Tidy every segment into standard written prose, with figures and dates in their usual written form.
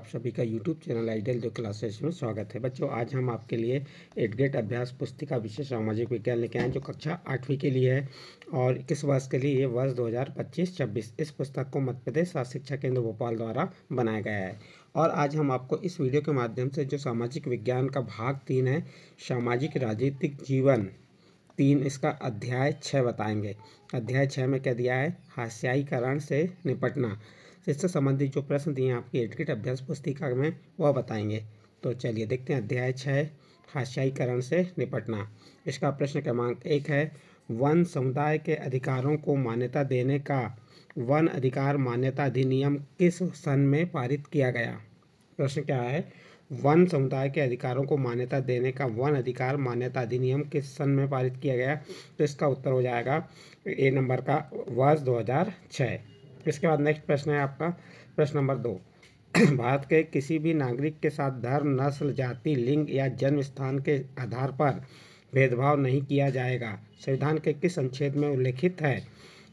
आप सभी का यूट्यूब चैनल आइडियल जो क्लासेस में स्वागत है। बच्चों, आज हम आपके लिए 8th ग्रेड अभ्यास पुस्तिका विषय सामाजिक विज्ञान लेके आए जो कक्षा 8वीं के लिए है और किस वर्ष के लिए? ये वर्ष 2025-26। इस पुस्तक को मध्य प्रदेश शासकीय शिक्षा केंद्र भोपाल द्वारा बनाया गया है। और आज हम आपको इस वीडियो के माध्यम से जो सामाजिक विज्ञान का भाग 3 है, सामाजिक राजनीतिक जीवन 3, इसका अध्याय 6 बताएंगे। अध्याय 6 में क्या दिया है? हास्यायीकरण से निपटना। इससे संबंधित जो प्रश्न दिए हैं आपकी 8th ग्रेड अभ्यास पुस्तिका में वह बताएंगे। तो चलिए देखते हैं। अध्याय 6 हास्यायीकरण से निपटना। इसका प्रश्न क्रमांक 1 है, वन समुदाय के अधिकारों को मान्यता देने का वन अधिकार मान्यता अधिनियम किस सन में पारित किया गया? प्रश्न क्या है? वन समुदाय के अधिकारों को मान्यता देने का वन अधिकार मान्यता अधिनियम किस सन में पारित किया गया? तो इसका उत्तर हो जाएगा ए नंबर का वर्ष 2006। इसके बाद नेक्स्ट प्रश्न है आपका प्रश्न नंबर 2। भारत के किसी भी नागरिक के साथ धर्म, नस्ल, जाति, लिंग या जन्म स्थान के आधार पर भेदभाव नहीं किया जाएगा। संविधान के किस अनुच्छेद में उल्लेखित है?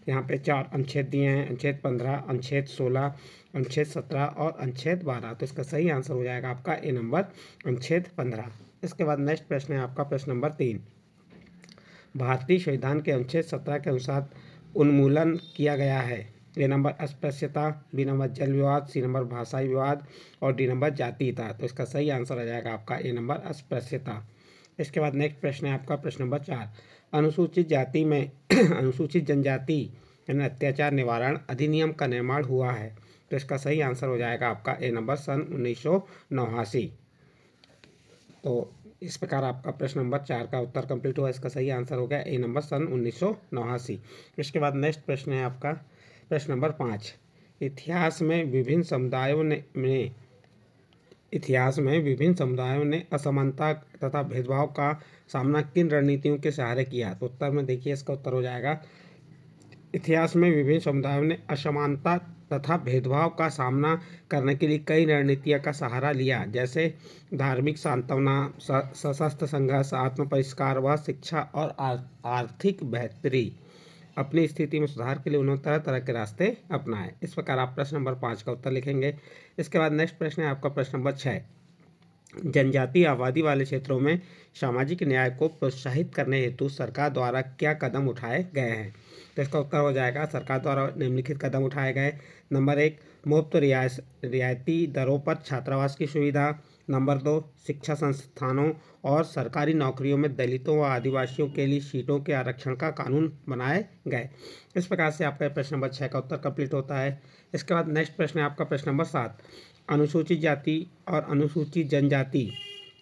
यहाँ पे 4 अनुच्छेद दिए हैं, अनुच्छेद 15, अनुच्छेद 16, अनुच्छेद 17 और अनुच्छेद 12। तो इसका सही आंसर हो जाएगा आपका ए नंबर अनुच्छेद 15। इसके बाद नेक्स्ट प्रश्न है आपका प्रश्न नंबर 3। भारतीय संविधान के अनुच्छेद 17 के अनुसार उन्मूलन किया गया है। ए नंबर अस्पृश्यता, बी नंबर जल विवाद, सी नंबर भाषाई विवाद और डी नंबर जातीयता। तो इसका सही आंसर आ जाएगा आपका ए नंबर अस्पृश्यता। इसके बाद नेक्स्ट प्रश्न है आपका प्रश्न नंबर 4। अनुसूचित जाति में अनुसूचित जनजाति यानी अत्याचार निवारण अधिनियम का निर्माण हुआ है। तो इसका सही आंसर हो जाएगा आपका ए नंबर सन 1989। तो इस प्रकार आपका प्रश्न नंबर 4 का उत्तर कंप्लीट हुआ। इसका सही आंसर हो गया ए नंबर सन 1989। इसके बाद नेक्स्ट प्रश्न है आपका प्रश्न नंबर 5। इतिहास में विभिन्न समुदायों ने असमानता तथा भेदभाव का सामना किन रणनीतियों के सहारे किया? तो उत्तर में देखिए, इसका उत्तर हो जाएगा इतिहास में विभिन्न समुदायों ने असमानता तथा भेदभाव का सामना करने के लिए कई रणनीतियों का सहारा लिया, जैसे धार्मिक सांत्वना, सशस्त्र संघर्ष, आत्म परिष्कार व शिक्षा और आर्थिक बेहतरी। अपनी स्थिति में सुधार के लिए उन्होंने तरह तरह के रास्ते अपनाए। इस प्रकार आप प्रश्न नंबर 5 का उत्तर लिखेंगे। इसके बाद नेक्स्ट प्रश्न है आपका प्रश्न नंबर 6। जनजातीय आबादी वाले क्षेत्रों में सामाजिक न्याय को प्रोत्साहित करने हेतु सरकार द्वारा क्या कदम उठाए गए हैं? तो इसका उत्तर हो जाएगा सरकार द्वारा निम्नलिखित कदम उठाए गए। नंबर 1, मुफ्त रियायती दरों पर छात्रावास की सुविधा। नंबर 2, शिक्षा संस्थानों और सरकारी नौकरियों में दलितों व आदिवासियों के लिए सीटों के आरक्षण का कानून बनाए गए। इस प्रकार से आपका प्रश्न नंबर 6 का उत्तर कंप्लीट होता है। इसके बाद नेक्स्ट प्रश्न है आपका प्रश्न नंबर 7। अनुसूचित जाति और अनुसूचित जनजाति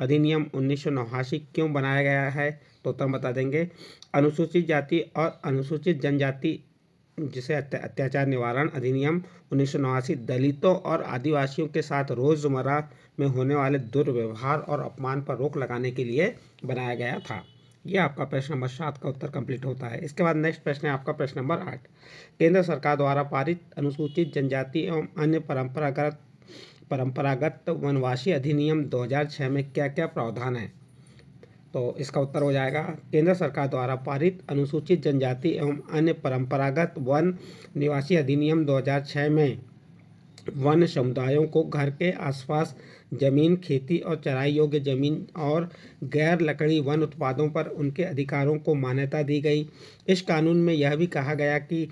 अधिनियम 1989 क्यों बनाया गया है? तो उत्तर बता देंगे। अनुसूचित जाति और अनुसूचित जनजाति जिसे अत्याचार निवारण अधिनियम 1989 दलितों और आदिवासियों के साथ रोजमर्रा में होने वाले दुर्व्यवहार और अपमान पर रोक लगाने के लिए बनाया गया था। यह आपका प्रश्न नंबर 7 का उत्तर कंप्लीट होता है। इसके बाद नेक्स्ट प्रश्न है आपका प्रश्न नंबर 8। केंद्र सरकार द्वारा पारित अनुसूचित जनजाति एवं अन्य परंपरागत वनवासी अधिनियम 2006 में क्या क्या प्रावधान है? तो इसका उत्तर हो जाएगा केंद्र सरकार द्वारा पारित अनुसूचित जनजाति एवं अन्य परंपरागत वन निवासी अधिनियम 2006 में वन समुदायों को घर के आसपास जमीन, खेती और चराई योग्य जमीन और गैर लकड़ी वन उत्पादों पर उनके अधिकारों को मान्यता दी गई। इस कानून में यह भी कहा गया कि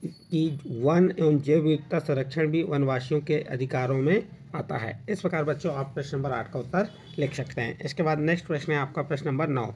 वन एवं जैव विविधता संरक्षण भी वनवासियों के अधिकारों में आता है। इस प्रकार बच्चों आप प्रश्न नंबर 8 का उत्तर लिख सकते हैं। इसके बाद नेक्स्ट प्रश्न है आपका प्रश्न नंबर 9।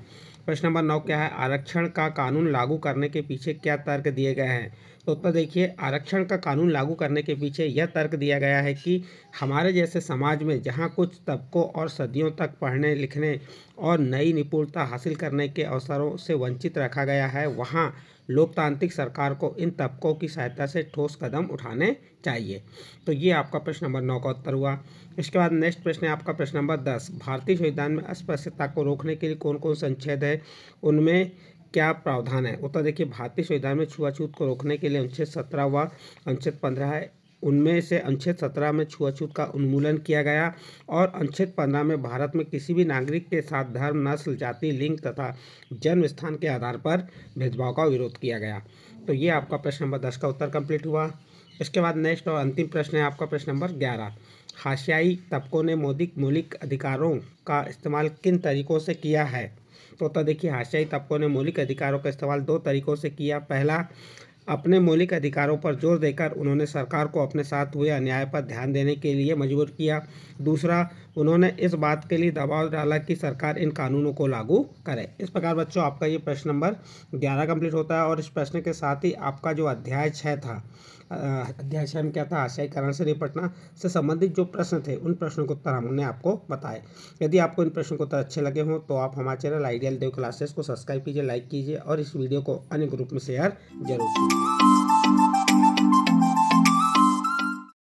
प्रश्न नंबर 9 क्या है? आरक्षण का कानून लागू करने के पीछे क्या तर्क दिए गए हैं? तो उत्तर देखिए, आरक्षण का कानून लागू करने के पीछे यह तर्क दिया गया है कि हमारे जैसे समाज में जहां कुछ तबकों और सदियों तक पढ़ने लिखने और नई निपुणता हासिल करने के अवसरों से वंचित रखा गया है, वहां लोकतांत्रिक सरकार को इन तबकों की सहायता से ठोस कदम उठाने चाहिए। तो ये आपका प्रश्न नंबर 9 का उत्तर हुआ। इसके बाद नेक्स्ट प्रश्न है आपका प्रश्न नंबर 10। भारतीय संविधान में अस्पृश्यता को रोकने के लिए कौन कौन से अनुच्छेद है, उनमें क्या प्रावधान है? उत्तर देखिए, भारतीय संविधान में छुआछूत को रोकने के लिए अनुच्छेद 17 व अनुच्छेद 15 है। उनमें से अनुच्छेद 17 में छुआछूत का उन्मूलन किया गया और अनुच्छेद 15 में भारत में किसी भी नागरिक के साथ धर्म, नस्ल, जाति, लिंग तथा जन्म स्थान के आधार पर भेदभाव का विरोध किया गया। तो ये आपका प्रश्न नंबर 10 का उत्तर कंप्लीट हुआ। इसके बाद नेक्स्ट और अंतिम प्रश्न है आपका प्रश्न नंबर 11। हाशियाई तबकों ने मौलिक अधिकारों का इस्तेमाल किन तरीकों से किया है? तो देखिए, हाशियाई तबकों ने मौलिक अधिकारों का इस्तेमाल 2 तरीकों से किया। पहला, अपने मौलिक अधिकारों पर जोर देकर उन्होंने सरकार को अपने साथ हुए अन्याय पर ध्यान देने के लिए मजबूर किया। दूसरा, उन्होंने इस बात के लिए दबाव डाला कि सरकार इन कानूनों को लागू करे। इस प्रकार बच्चों आपका ये प्रश्न नंबर 11 कंप्लीट होता है और इस प्रश्न के साथ ही आपका जो अध्याय 6 था, अध्याय 6 में क्या था, आशयकरण से निपटना से संबंधित जो प्रश्न थे उन प्रश्नों के उत्तर हमने आपको बताए। यदि आपको इन प्रश्नों के उत्तर अच्छे लगे हों तो आप हमारे चैनल आइडियल देव क्लासेस को सब्सक्राइब कीजिए, लाइक कीजिए और इस वीडियो को अन्य ग्रुप में शेयर जरूर कीजिए।